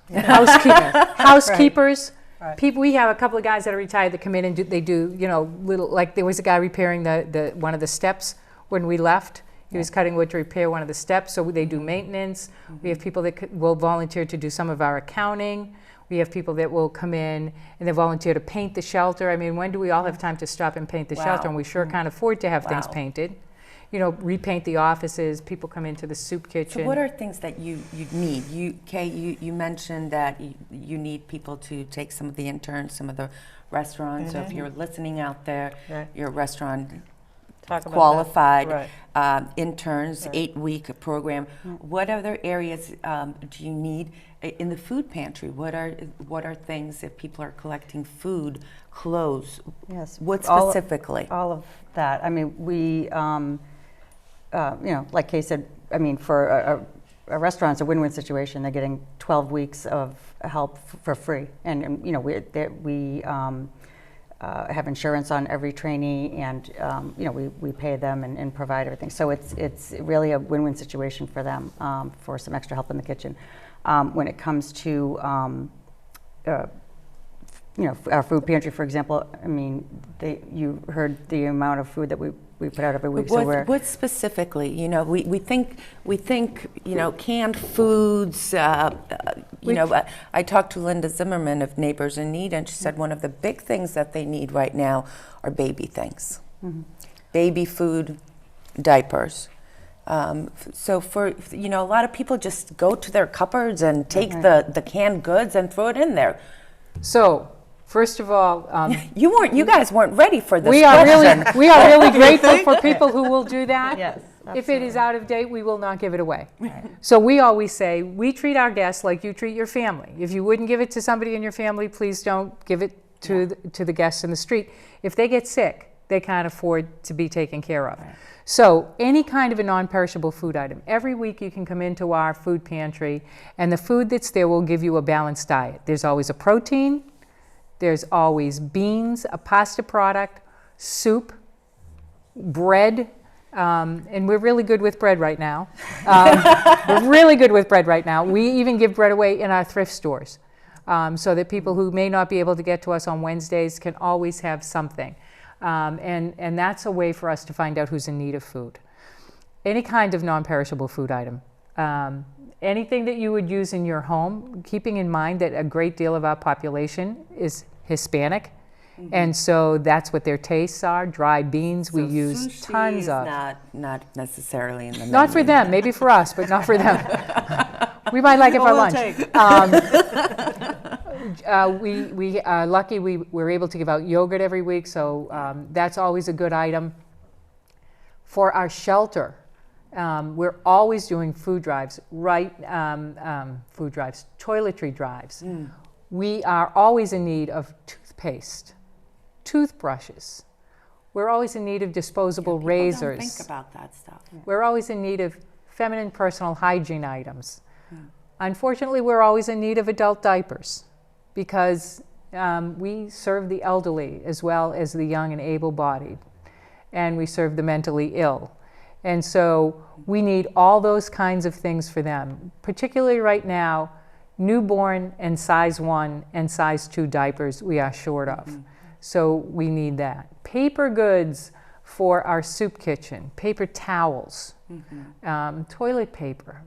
Housekeepers. Right. People. We have a couple of guys that are retired that come in and they do little, like there was a guy repairing the one of the steps when we left. He was cutting wood to repair one of the steps, so they do maintenance. We have people that will volunteer to do some of our accounting. We have people that will come in and they volunteer to paint the shelter. I mean, when do we all have time to stop and paint the shelter? And we sure can't afford to have things painted. Repaint the offices. People come into the soup kitchen. So what are things that you need? You mentioned that you need people to take some of the interns, some of the restaurants. So if you're listening out there, you're a restaurant qualified interns, 8-week program. What other areas do you need in the food pantry? What are things if people are collecting food, clothes? Yes. What specifically? All of that. I mean, we, like Kay said, I mean, for a restaurant, it's a win-win situation. They're getting 12 weeks of help for free, and we have insurance on every trainee, and we pay them and provide everything. So it's really a win-win situation for them for some extra help in the kitchen. When it comes to our food pantry, for example, I mean, you heard the amount of food that we put out every week. What specifically? We think canned foods. I talked to Linda Zimmerman of Neighbors in Need, and she said one of the big things that they need right now are baby things, baby food, diapers. So for a lot of people just go to their cupboards and take the canned goods and throw it in there. So. First of all, you guys weren't ready for this. We are really grateful for people who will do that. Yes, if it is out of date, we will not give it away. Right. So we always say, we treat our guests like you treat your family. If you wouldn't give it to somebody in your family, please don't give it to the guests in the street. If they get sick, they can't afford to be taken care of. Right. So any kind of a non-perishable food item. Every week you can come into our food pantry, and the food that's there will give you a balanced diet. There's always a protein. There's always beans, a pasta product, soup, bread, and we're really good with bread right now. We're really good with bread right now. We even give bread away in our thrift stores, so that people who may not be able to get to us on Wednesdays can always have something. And that's a way for us to find out who's in need of food. Any kind of non-perishable food item. Anything that you would use in your home, keeping in mind that a great deal of our population is Hispanic. And so that's what their tastes are. Dried beans, we use sushi tons is of. not necessarily in the menu. Not for them, maybe for us, but not for them. We might like it for lunch. We are lucky we're able to give out yogurt every week, so that's always a good item. For our shelter, we're always doing food drives, food drives, toiletry drives. We are always in need of toothpaste, toothbrushes. We're always in need of disposable razors. Don't think about that stuff. We're always in need of feminine personal hygiene items. Unfortunately, we're always in need of adult diapers because we serve the elderly as well as the young and able-bodied, and we serve the mentally ill. And so we need all those kinds of things for them, particularly right now. Newborn and size 1 and size 2 diapers we are short of. So we need that. Paper goods for our soup kitchen, paper towels, toilet paper.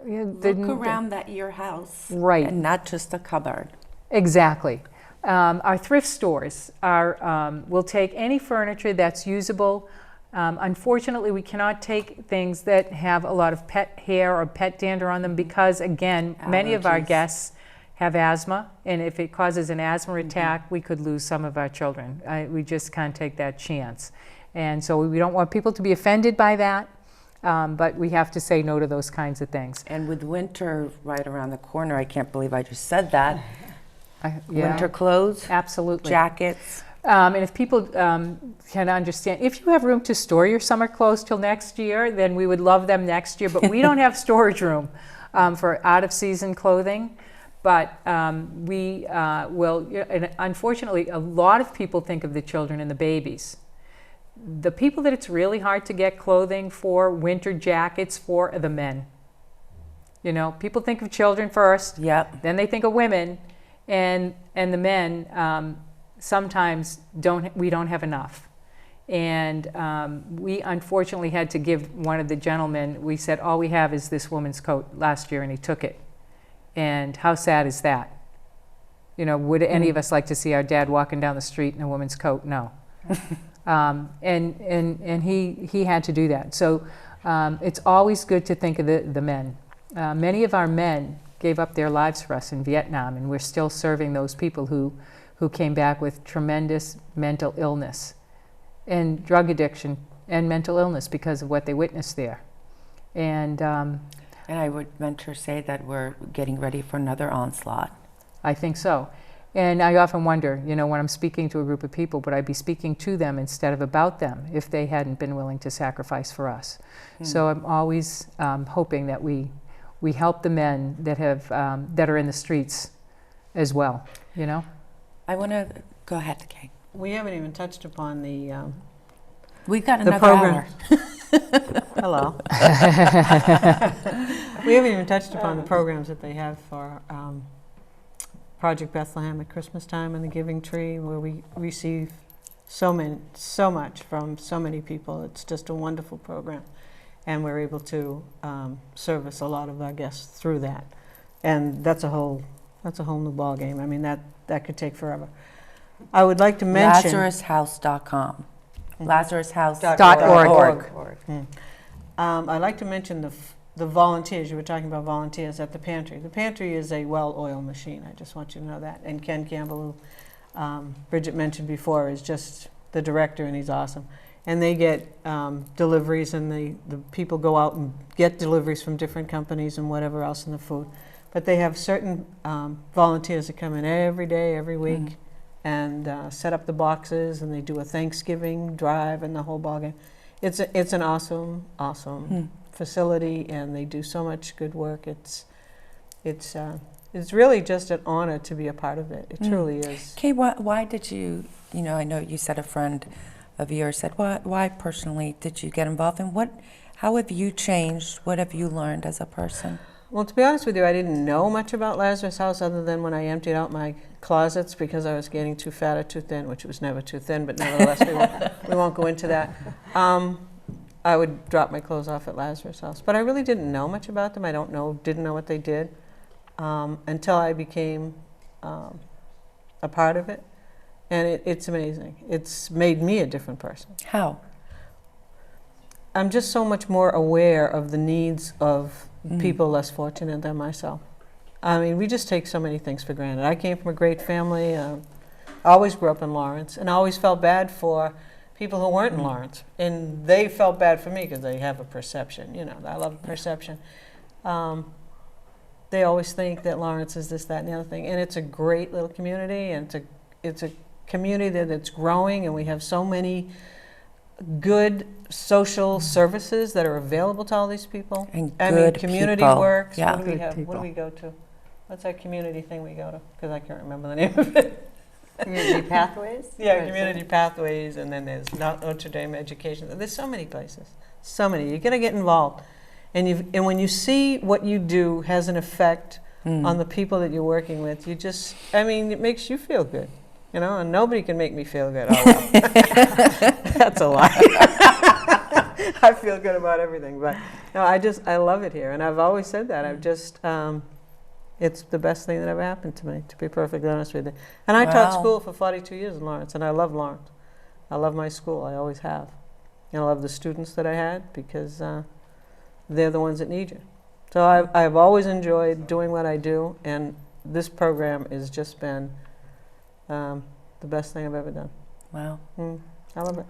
Look around at your house. Right. And not just a cupboard. Exactly. Our thrift stores will take any furniture that's usable. Unfortunately, we cannot take things that have a lot of pet hair or pet dander on them because, again, many of our guests have asthma, and if it causes an asthma attack, we could lose some of our children. We just can't take that chance. And so we don't want people to be offended by that, but we have to say no to those kinds of things. And with winter right around the corner, I can't believe I just said that. Yeah. Winter clothes, Absolutely. jackets. And if people can understand, if you have room to store your summer clothes till next year, then we would love them next year. But we don't have storage room for out-of-season clothing. But we will, and unfortunately, a lot of people think of the children and the babies. The people that it's really hard to get clothing for, winter jackets for, are the men. You know, people think of children first. Yep. Then they think of women, and the men. Sometimes we don't have enough. And we unfortunately had to give one of the gentlemen, we said, all we have is this woman's coat last year, and he took it. And how sad is that? You know, would any of us like to see our dad walking down the street in a woman's coat? No. And he had to do that. So it's always good to think of the men. Many of our men gave up their lives for us in Vietnam, and we're still serving those people who came back with tremendous mental illness and drug addiction and mental illness because of what they witnessed there. And I would venture to say that we're getting ready for another onslaught. I think so. And I often wonder, you know, when I'm speaking to a group of people, would I be speaking to them instead of about them if they hadn't been willing to sacrifice for us? So I'm always hoping that we help the men that are in the streets as well, you know? I want to go ahead, Kate. We haven't even touched upon the We've got another program. hour. Hello. We haven't even touched upon the programs that they have for Project Bethlehem at Christmas time and the Giving Tree, where we receive so much from so many people. It's just a wonderful program, and we're able to service a lot of our guests through that. And that's a whole new ball game. I mean, that could take forever. I would like to mention LazarusHouse.com. LazarusHouse.org. I'd like to mention the volunteers. You were talking about volunteers at the pantry. The pantry is a well-oiled machine. I just want you to know that. And Ken Campbell, who Bridget mentioned before, is just the director, and he's awesome. And they get deliveries, and the people go out and get deliveries from different companies and whatever else in the food. But they have certain volunteers that come in every day, every week, and set up the boxes, and they do a Thanksgiving drive and the whole ballgame. It's an awesome facility, and they do so much good work. It's really just an honor to be a part of it. It truly is. Kay, why did you, I know you said a friend of yours said, why personally did you get involved, and how have you changed? What have you learned as a person? Well, to be honest with you, I didn't know much about Lazarus House other than when I emptied out my closets because I was getting too fat or too thin, which was never too thin, but nevertheless, we won't go into that. I would drop my clothes off at Lazarus House, but I really didn't know much about them. Didn't know what they did until I became a part of it, and it's amazing. It's made me a different person. How? I'm just so much more aware of the needs of people less fortunate than myself. I mean, we just take so many things for granted. I came from a great family. I always grew up in Lawrence, and I always felt bad for people who weren't in Lawrence. And they felt bad for me because they have a perception. You know, I love perception. They always think that Lawrence is this, that, and the other thing. And it's a great little community, and it's a community that's growing, and we have so many good social services that are available to all these people. And I mean, good community people. works. Yeah. What do we Good have? What people. do we go to? What's that community thing we go to? Because I can't remember the name of it. Community pathways? Yeah, Or community pathways, and then there's Notre Dame education. There's so many places, so many. You got to get involved, and when you see what you do has an effect on the people that you're working with, it makes you feel good, you know. And nobody can make me feel good. Oh, well. That's a lie. I feel good about everything, but no, I love it here, and I've always said that. It's the best thing that ever happened to me, to be perfectly honest with you. And I taught Wow. school for 42 years in Lawrence, and I love Lawrence. I love my school. I always have. And I love the students that I had because they're the ones that need you. So I've always enjoyed doing what I do, and this program has just been the best thing I've ever done. Wow. I love it.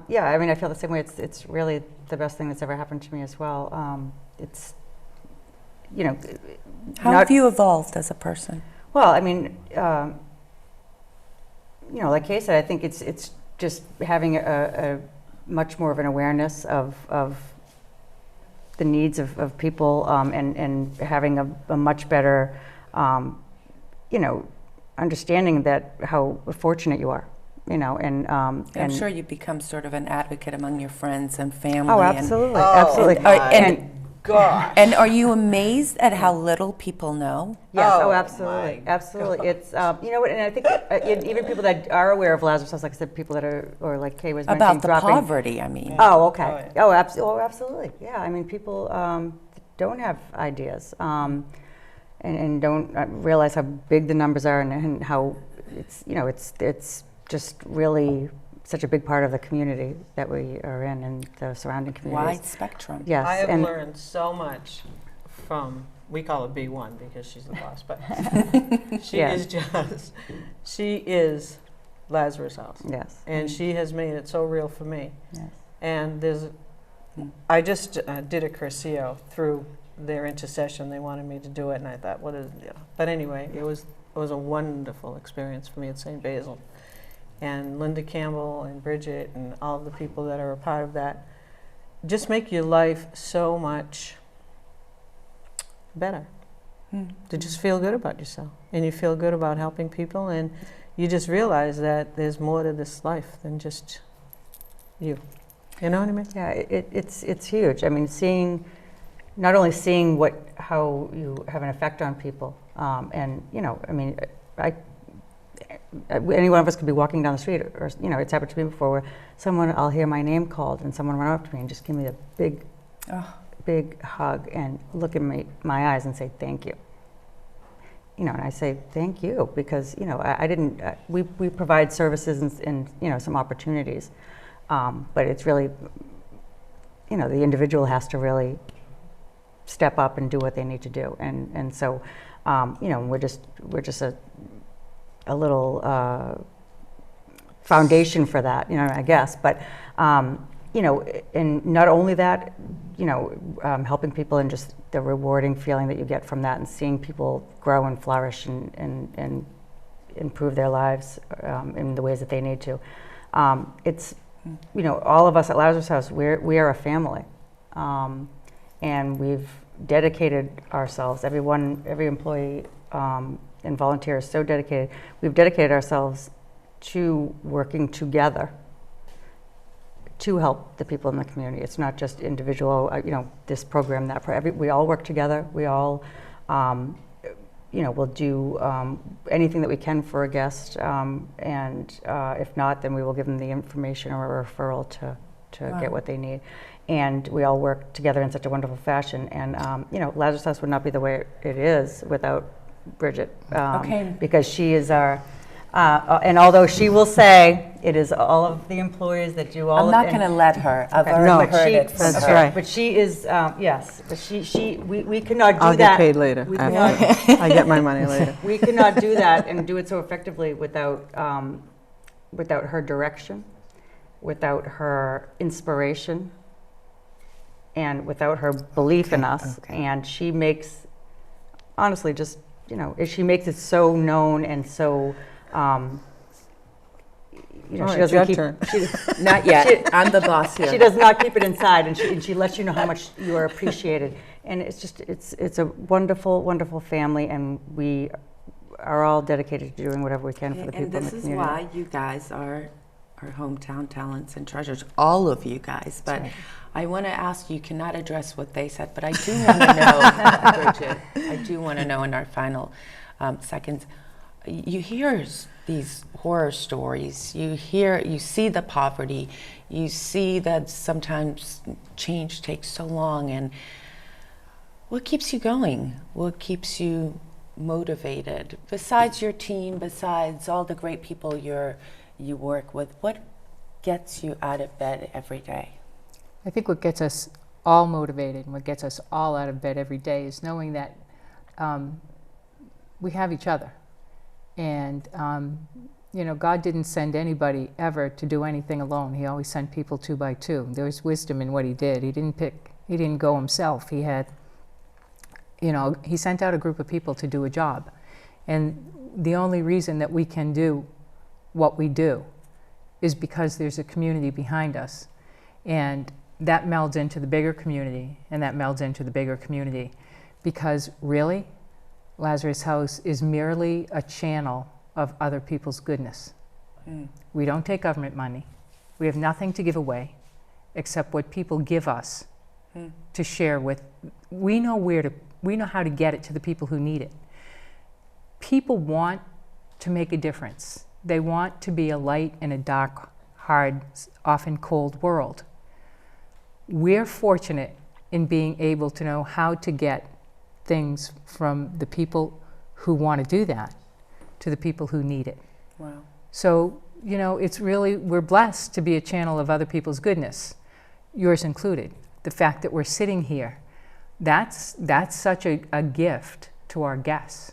Yeah, I mean, I feel the same way. It's really the best thing that's ever happened to me as well. It's, you know, How have you evolved as a person? well, I mean, you know, like Kay said, I think it's just having a much more of an awareness of the needs of people, and having a much better, you know, understanding that how fortunate you are, you know, and I'm sure you become sort of an advocate among your friends and family. oh, and- absolutely, absolutely, and Gosh. And are you amazed at how little people know? Yes, Oh, absolutely, my absolutely. It's you know what, and I think even people that are aware of Lazarus House, like I said, people that are, or like Kay was mentioning, About the dropping. poverty, I mean. Oh, okay. Oh, yeah. Oh, absolutely. Yeah, I mean, people don't have ideas, and don't realize how big the numbers are, and how it's, you know, it's just really such a big part of the community that we are in, and the surrounding communities. Wide spectrum. Yes, I have and learned so much from, we call her B1 because she's the boss, but Yeah. she is Lazarus House. yes, And she has made it so real for me. yes. And I just did a Curcio through their intercession. They wanted me to do it, and I thought, but anyway, it was a wonderful experience for me at St. Basil. And Linda Campbell and Bridget and all of the people that are a part of that just make your life so much better. To just feel good about yourself, and you feel good about helping people, and you just realize that there's more to this life than just you. You know what I mean? Yeah, it's huge. I mean, not only seeing how you have an effect on people, and you know, I mean, any one of us could be walking down the street, or you know, it's happened to me before, where I'll hear my name called, and someone run up to me and just give me a big hug and look in my eyes and say thank you. You know, and I say thank you because, you know, I didn't. We provide services and you know, some opportunities, but it's really, you know, the individual has to really step up and do what they need to do, and so, you know, we're just a little foundation for that, you know, I guess. But you know, and not only that, you know, helping people and just the rewarding feeling that you get from that, and seeing people grow and flourish and improve their lives in the ways that they need to. It's, you know, all of us at Lazarus House, we are a family, and we've dedicated ourselves. Every employee and volunteer is so dedicated. We've dedicated ourselves to working together to help the people in the community. It's not just individual, this program, that we all work together. We all, we'll do anything that we can for a guest, and if not, then we will give them the information or a referral to get what they need. And we all work together in such a wonderful fashion. And Lazarus House would not be the way it is without Bridget, because she is our. And although she will say it is all of the employees that do all I'm not going to let her. I've already heard it from That's her. right. But she is, yes, but we cannot do I'll that. get paid later. We after. cannot, I get my money later. we cannot do that and do it so effectively without her direction, without her inspiration, and without her belief in us. And she makes, honestly, just, she makes it so known and so, she doesn't keep. Not yet. I'm the boss here. She does not keep it inside, and she lets you know how much you are appreciated. And it's a wonderful, wonderful family, and we are all dedicated to doing whatever we can for the people in the community. And this is why you guys are our hometown talents and treasures, all of you guys. But I want to ask, you cannot address what they said, but I do want to know, Bridget, I do want to know in our final seconds, you hear these horror stories, you see the poverty, you see that sometimes change takes so long, and what keeps you going? What keeps you motivated? Besides your team, besides all the great people you work with, what gets you out of bed every day? I think what gets us all motivated and what gets us all out of bed every day is knowing that we have each other. And, God didn't send anybody ever to do anything alone. He always sent people 2 by 2. There was wisdom in what he did. He didn't go himself. He had, he sent out a group of people to do a job. And the only reason that we can do what we do is because there's a community behind us. And that melds into the bigger community, and that melds into the bigger community. Because really, Lazarus House is merely a channel of other people's goodness. We don't take government money. We have nothing to give away except what people give us to share with. We know how to get it to the people who need it. People want to make a difference. They want to be a light in a dark, hard, often cold world. We're fortunate in being able to know how to get things from the people who want to do that to the people who need it. Wow. So, it's really, we're blessed to be a channel of other people's goodness, yours included. The fact that we're sitting here, that's such a gift to our guests,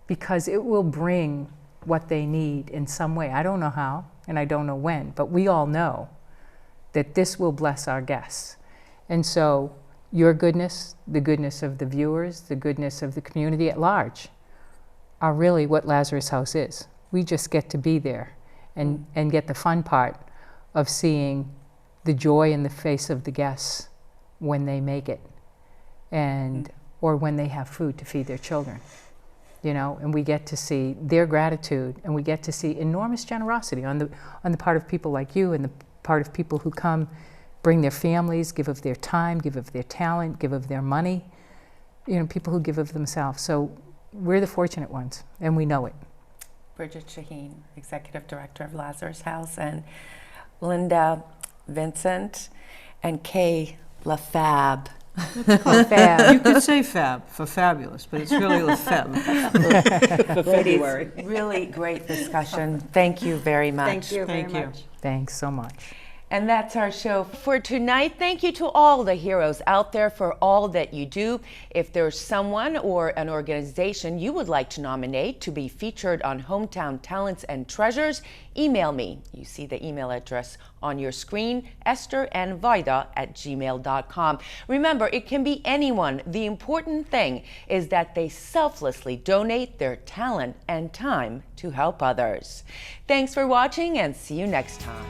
because it will bring what they need in some way. I don't know how, and I don't know when, but we all know that this will bless our guests. And so, your goodness, the goodness of the viewers, the goodness of the community at large, are really what Lazarus House is. We just get to be there and get the fun part of seeing the joy in the face of the guests when they make it, or when they have food to feed their children. And we get to see their gratitude, and we get to see enormous generosity on the part of people like you, and the part of people who come, bring their families, give of their time, give of their talent, give of their money, people who give of themselves. So we're the fortunate ones, and we know it. Bridget Shaheen, Executive Director of Lazarus House, and Linda Vincent, and Kay LaFab. Fab. You could say fab for fabulous, but it's really LaFeb for February. Really great discussion. Thank you very much. Thank you very Thank you. much. Thanks so much. And that's our show for tonight. Thank you to all the heroes out there for all that you do. If there's someone or an organization you would like to nominate to be featured on Hometown Talents and Treasures, email me. You see the email address on your screen, esternvajda@gmail.com. Remember, it can be anyone. The important thing is that they selflessly donate their talent and time to help others. Thanks for watching, and see you next time.